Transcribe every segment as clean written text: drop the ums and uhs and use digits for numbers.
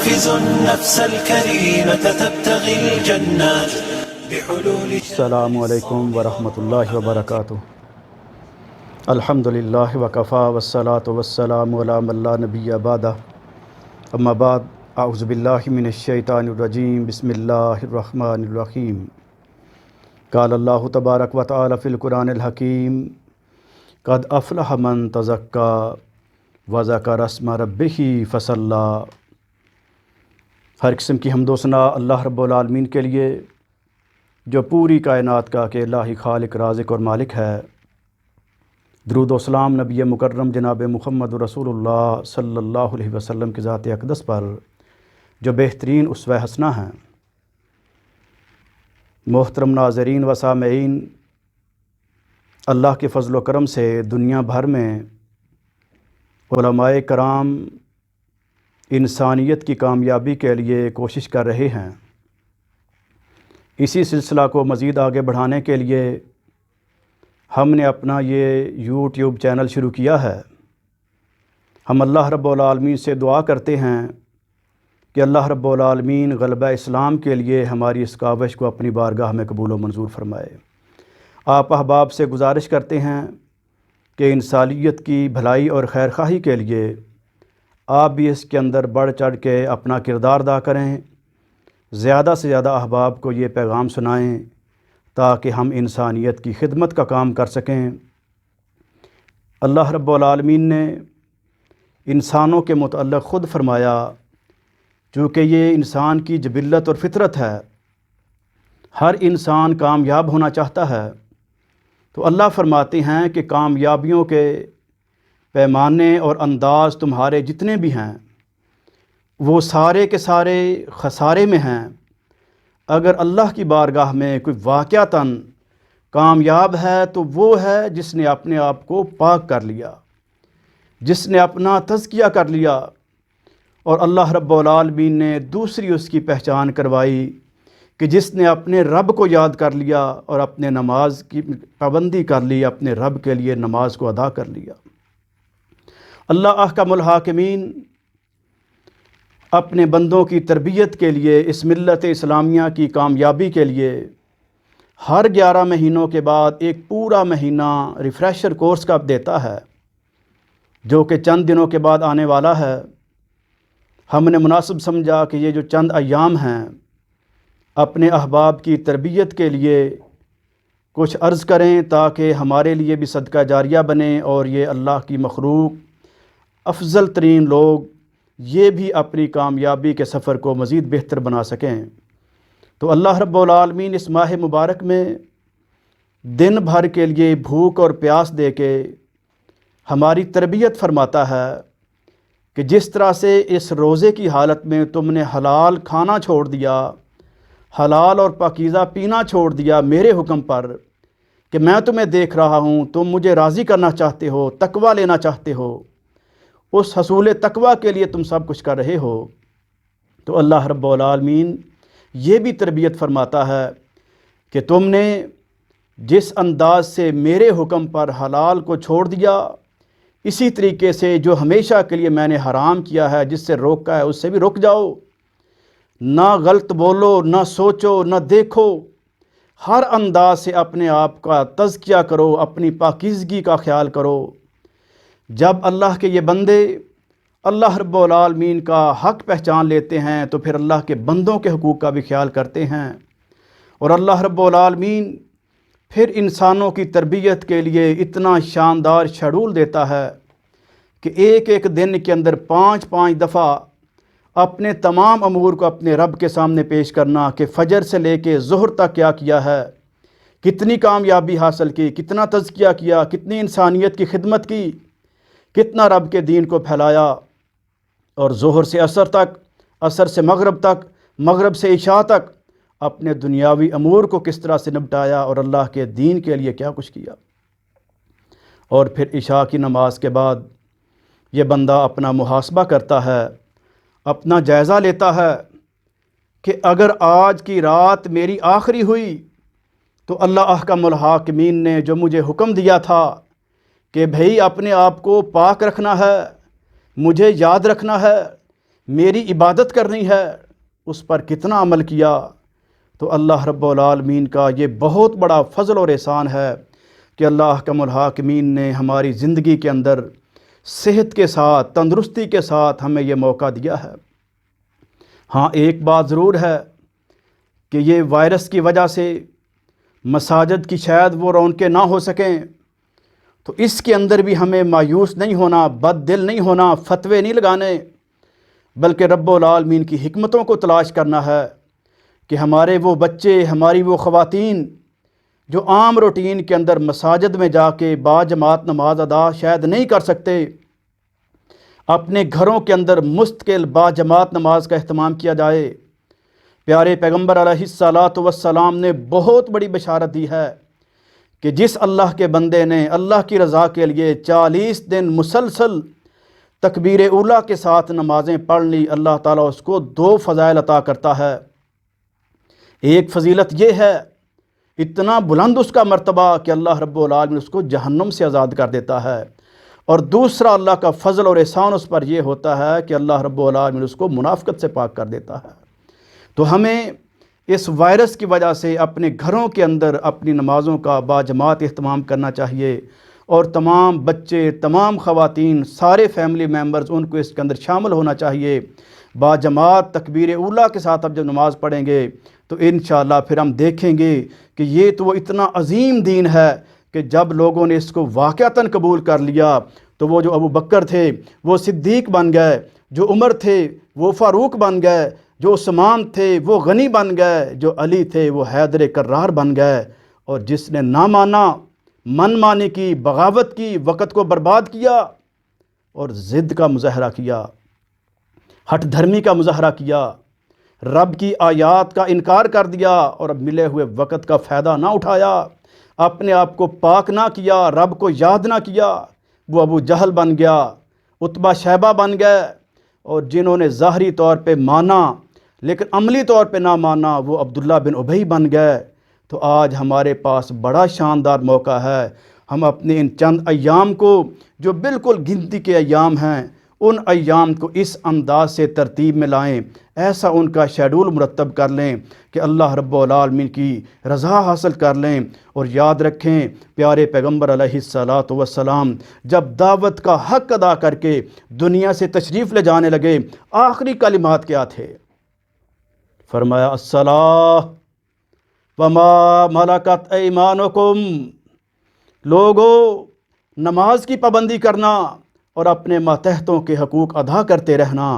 تحافز النفس الكريمة تبتغي الجنات بحلول. السلام علیکم ورحمۃ اللہ وبرکاتہ. الحمدللہ وکفا والصلاة والسلام علی من لا نبی بعدہ. اما بعد، اعوذ باللہ من الشیطان الرجیم. بسم اللہ الرحمن الرحیم. قال اللہ تبارک و تعالی فی القرآن الحکیم: قد افلح من تزکی وذکر اسم ربہ فصلی. ہر قسم کی حمد و ثنا اللہ رب العالمین کے لیے جو پوری کائنات کا اکیلا ہی خالق، رازق اور مالک ہے. درود و سلام نبی مکرم جناب محمد رسول اللہ صلی اللہ علیہ وسلم کی ذات اقدس پر جو بہترین اسوہ حسنہ ہیں. محترم ناظرین و سامعین، اللہ کے فضل و کرم سے دنیا بھر میں علماء کرام انسانیت کی کامیابی کے لیے کوشش کر رہے ہیں. اسی سلسلہ کو مزید آگے بڑھانے کے لیے ہم نے اپنا یہ یوٹیوب چینل شروع کیا ہے. ہم اللہ رب العالمین سے دعا کرتے ہیں کہ اللہ رب العالمین غلبہ اسلام کے لیے ہماری اس کاوش کو اپنی بارگاہ میں قبول و منظور فرمائے. آپ احباب سے گزارش کرتے ہیں کہ انسانیت کی بھلائی اور خیرخواہی کے لیے آپ بھی اس کے اندر بڑھ چڑھ کے اپنا کردار ادا کریں. زیادہ سے زیادہ احباب کو یہ پیغام سنائیں تاکہ ہم انسانیت کی خدمت کا کام کر سکیں. اللہ رب العالمین نے انسانوں کے متعلق خود فرمایا، چونکہ یہ انسان کی جبلت اور فطرت ہے، ہر انسان کامیاب ہونا چاہتا ہے. تو اللہ فرماتے ہیں کہ کامیابیوں کے پیمانے اور انداز تمہارے جتنے بھی ہیں وہ سارے کے سارے خسارے میں ہیں. اگر اللہ کی بارگاہ میں کوئی واقعتاً کامیاب ہے تو وہ ہے جس نے اپنے آپ کو پاک کر لیا، جس نے اپنا تزکیہ کر لیا. اور اللہ رب العالمین نے دوسری اس کی پہچان کروائی کہ جس نے اپنے رب کو یاد کر لیا اور اپنے نماز کی پابندی کر لی، اپنے رب کے لیے نماز کو ادا کر لیا. اللہ احکم الحاکمین اپنے بندوں کی تربیت کے لیے، اس ملت اسلامیہ کی کامیابی کے لیے ہر 11 مہینوں کے بعد ایک پورا مہینہ ریفریشر کورس کا دیتا ہے، جو کہ چند دنوں کے بعد آنے والا ہے. ہم نے مناسب سمجھا کہ یہ جو چند ایام ہیں اپنے احباب کی تربیت کے لیے کچھ عرض کریں تاکہ ہمارے لیے بھی صدقہ جاریہ بنے اور یہ اللہ کی مخلوق افضل ترین لوگ یہ بھی اپنی کامیابی کے سفر کو مزید بہتر بنا سکیں. تو اللہ رب العالمین اس ماہ مبارک میں دن بھر کے لیے بھوک اور پیاس دے کے ہماری تربیت فرماتا ہے کہ جس طرح سے اس روزے کی حالت میں تم نے حلال کھانا چھوڑ دیا، حلال اور پاکیزہ پینا چھوڑ دیا میرے حکم پر کہ میں تمہیں دیکھ رہا ہوں، تم مجھے راضی کرنا چاہتے ہو، تقویٰ لینا چاہتے ہو، اس حصول تقویٰ کے لیے تم سب کچھ کر رہے ہو. تو اللہ رب العالمین یہ بھی تربیت فرماتا ہے کہ تم نے جس انداز سے میرے حکم پر حلال کو چھوڑ دیا، اسی طریقے سے جو ہمیشہ کے لیے میں نے حرام کیا ہے، جس سے روکا ہے، اس سے بھی رک جاؤ. نہ غلط بولو، نہ سوچو، نہ دیکھو. ہر انداز سے اپنے آپ کا تزکیہ کرو، اپنی پاکیزگی کا خیال کرو. جب اللہ کے یہ بندے اللہ رب العالمین کا حق پہچان لیتے ہیں تو پھر اللہ کے بندوں کے حقوق کا بھی خیال کرتے ہیں. اور اللہ رب العالمین پھر انسانوں کی تربیت کے لیے اتنا شاندار شیڈول دیتا ہے کہ ایک ایک دن کے اندر 5 دفعہ اپنے تمام امور کو اپنے رب کے سامنے پیش کرنا کہ فجر سے لے کے ظہر تک کیا کیا ہے، کتنی کامیابی حاصل کی، کتنا تزکیہ کیا، کتنی انسانیت کی خدمت کی، کتنا رب کے دین کو پھیلایا. اور ظہر سے عصر تک، عصر سے مغرب تک، مغرب سے عشاء تک اپنے دنیاوی امور کو کس طرح سے نپٹایا اور اللہ کے دین کے لیے کیا کچھ کیا. اور پھر عشاء کی نماز کے بعد یہ بندہ اپنا محاسبہ کرتا ہے، اپنا جائزہ لیتا ہے کہ اگر آج کی رات میری آخری ہوئی تو اللہ احکم الحاکمین نے جو مجھے حکم دیا تھا کہ بھئی اپنے آپ کو پاک رکھنا ہے، مجھے یاد رکھنا ہے میری عبادت کرنی ہے اس پر کتنا عمل کیا۔ تو اللہ رب العالمین کا یہ بہت بڑا فضل اور احسان ہے کہ اللہ احکم الحاکمین نے ہماری زندگی کے اندر صحت کے ساتھ، تندرستی کے ساتھ ہمیں یہ موقع دیا ہے۔ ہاں ایک بات ضرور ہے کہ یہ وائرس کی وجہ سے مساجد کی شاید وہ رونقیں نہ ہو سکیں، تو اس کے اندر بھی ہمیں مایوس نہیں ہونا، بد دل نہیں ہونا، فتوے نہیں لگانے، بلکہ رب العالمین کی حکمتوں کو تلاش کرنا ہے کہ ہمارے وہ بچے، ہماری وہ خواتین جو عام روٹین کے اندر مساجد میں جا کے باجماعت نماز ادا شاید نہیں کر سکتے، اپنے گھروں کے اندر مستقل باجماعت نماز کا اہتمام کیا جائے۔ پیارے پیغمبر علیہ الصلاۃ والسلام نے بہت بڑی بشارت دی ہے کہ جس اللہ کے بندے نے اللہ کی رضا کے لیے 40 دن مسلسل تکبیر اولیٰ کے ساتھ نمازیں پڑھ لی، اللہ تعالیٰ اس کو 2 فضائل عطا کرتا ہے۔ ایک فضیلت یہ ہے، اتنا بلند اس کا مرتبہ کہ اللہ رب العالمین اس کو جہنم سے آزاد کر دیتا ہے، اور دوسرا اللہ کا فضل اور احسان اس پر یہ ہوتا ہے کہ اللہ رب العالمین اس کو منافقت سے پاک کر دیتا ہے۔ تو ہمیں اس وائرس کی وجہ سے اپنے گھروں کے اندر اپنی نمازوں کا باجماعت اہتمام کرنا چاہیے، اور تمام بچے، تمام خواتین، سارے فیملی ممبرز ان کو اس کے اندر شامل ہونا چاہیے۔ باجماعت تکبیر اولیٰ کے ساتھ اب جب نماز پڑھیں گے تو انشاءاللہ پھر ہم دیکھیں گے کہ یہ تو وہ اتنا عظیم دین ہے کہ جب لوگوں نے اس کو واقعتاً قبول کر لیا تو وہ جو ابو بکر تھے وہ صدیق بن گئے، جو عمر تھے وہ فاروق بن گئے، جو عثمان تھے وہ غنی بن گئے، جو علی تھے وہ حیدر کرار بن گئے، اور جس نے نہ مانا، من مانی کی، بغاوت کی، وقت کو برباد کیا اور ضد کا مظاہرہ کیا، ہٹ دھرمی کا مظاہرہ کیا، رب کی آیات کا انکار کر دیا، اور اب ملے ہوئے وقت کا فائدہ نہ اٹھایا، اپنے آپ کو پاک نہ کیا، رب کو یاد نہ کیا، وہ ابو جہل بن گیا، عتبہ شیبہ بن گئے، اور جنہوں نے ظاہری طور پہ مانا لیکن عملی طور پہ نہ مانا وہ عبداللہ بن ابی بن گئے۔ تو آج ہمارے پاس بڑا شاندار موقع ہے، ہم اپنے ان چند ایام کو جو بالکل گنتی کے ایام ہیں، ان ایام کو اس انداز سے ترتیب میں لائیں، ایسا ان کا شیڈول مرتب کر لیں کہ اللہ رب العالمین کی رضا حاصل کر لیں۔ اور یاد رکھیں پیارے پیغمبر علیہ الصلاۃ والسلام جب دعوت کا حق ادا کر کے دنیا سے تشریف لے جانے لگے، آخری کلمات کیا تھے؟ فرمایا الصلاۃ وما ملکت ایمانکم، لوگو نماز کی پابندی کرنا اور اپنے ماتحتوں کے حقوق ادا کرتے رہنا۔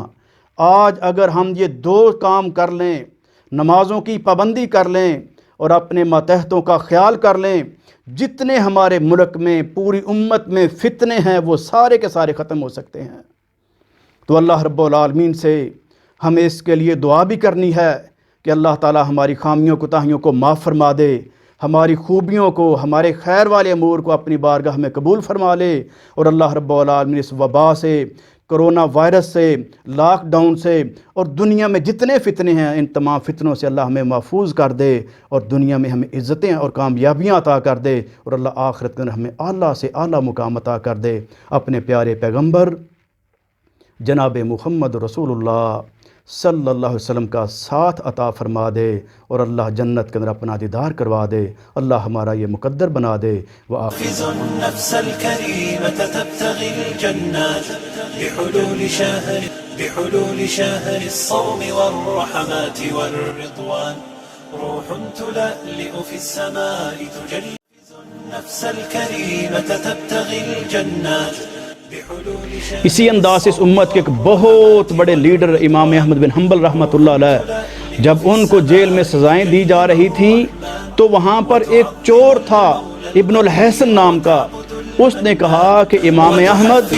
آج اگر ہم یہ 2 کام کر لیں، نمازوں کی پابندی کر لیں اور اپنے ماتحتوں کا خیال کر لیں، جتنے ہمارے ملک میں، پوری امت میں فتنے ہیں وہ سارے کے سارے ختم ہو سکتے ہیں۔ تو اللہ رب العالمین سے ہمیں اس کے لیے دعا بھی کرنی ہے کہ اللہ تعالی ہماری خامیوں کوتاہیوں کو معاف فرما دے، ہماری خوبیوں کو، ہمارے خیر والے امور کو اپنی بارگاہ میں قبول فرما لے، اور اللہ رب العالمین اس وبا سے، کرونا وائرس سے، لاک ڈاؤن سے، اور دنیا میں جتنے فتنے ہیں ان تمام فتنوں سے اللہ ہمیں محفوظ کر دے، اور دنیا میں ہمیں عزتیں اور کامیابیاں عطا کر دے، اور اللہ آخرت کے اندر ہمیں اعلیٰ سے اعلیٰ مقام عطا کر دے۔ اپنے پیارے پیغمبر جناب محمد رسول اللہ صلی اللہ علیہ وسلم کا ساتھ عطا فرما دے، اور اللہ جنت کے اندر اپنا دیدار کروا دے، اللہ ہمارا یہ مقدر بنا دے۔ حافظ النفس الكريمة تبتغي الجنات بحلول شهر الصوم والرحمات والرضوان، روح تلألئ في السماء تجلي النفس الكريمة تبتغي الجنات۔ اسی انداز سے اس امت کے ایک بہت بڑے لیڈر امام احمد بن حنبل رحمۃ اللہ علیہ، جب ان کو جیل میں سزائیں دی جا رہی تھیں تو وہاں پر ایک چور تھا ابن الحسن نام کا، اس نے کہا کہ امام احمد